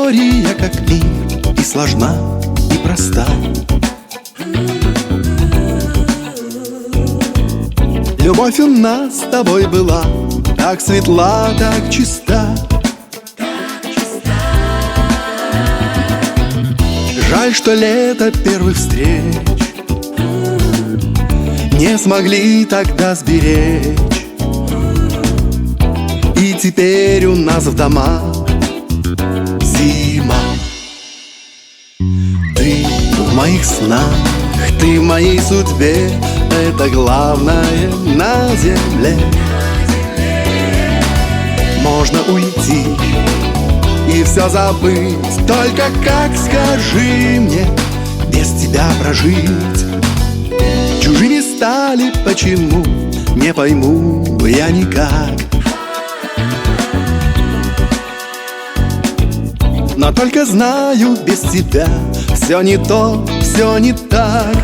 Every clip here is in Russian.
история, как мир, и сложна, и проста. Любовь у нас с тобой была так светла, так чиста. Жаль, что лето первых встреч не смогли тогда сберечь. И теперь у нас в домах зима. Ты в моих снах, ты в моей судьбе, это главное на земле. Можно уйти и все забыть, только как, скажи мне, без тебя прожить? Чужими стали, почему, не пойму я никак. Но только знаю, без тебя все не то, все не так.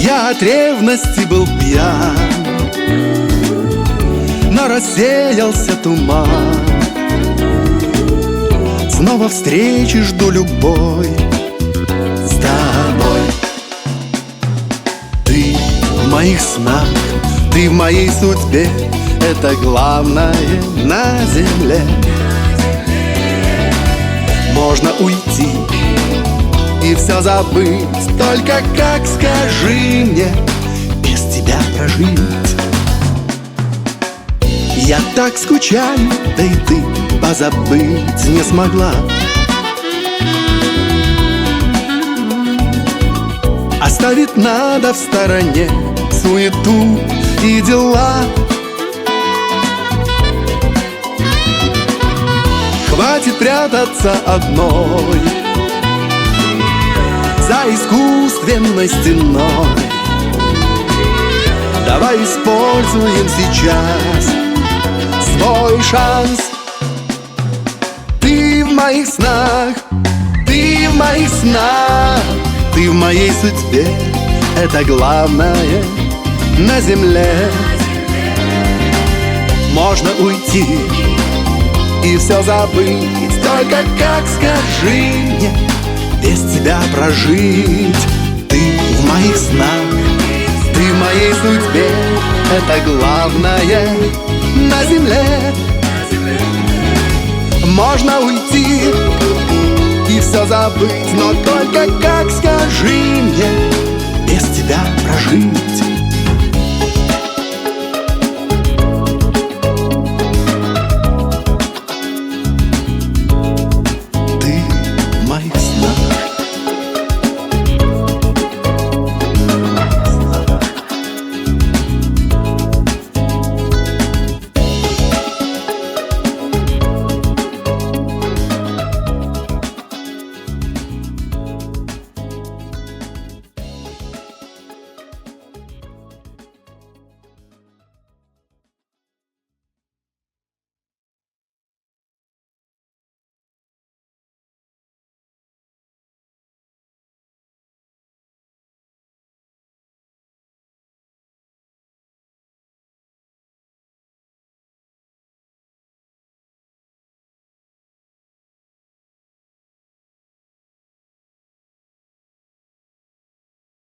Я от ревности был пьян, но рассеялся туман. Снова встречи жду любой с тобой. Ты в моих снах, ты в моей судьбе, это главное на земле. Можно уйти и все забыть, только как, скажи мне, без тебя прожить? Я так скучаю, да и ты позабыть не смогла. Оставить надо в стороне суету и дела. Хватит прятаться одной за искусственной стеной. Давай используем сейчас свой шанс. Ты в моих снах, ты в моих снах, ты в моей судьбе, это главное на земле. Можно уйти и все забыть, только как, скажи мне, без тебя прожить? Ты в моих снах, ты в моей судьбе, это главное на земле. Можно уйти и все забыть, но только как, скажи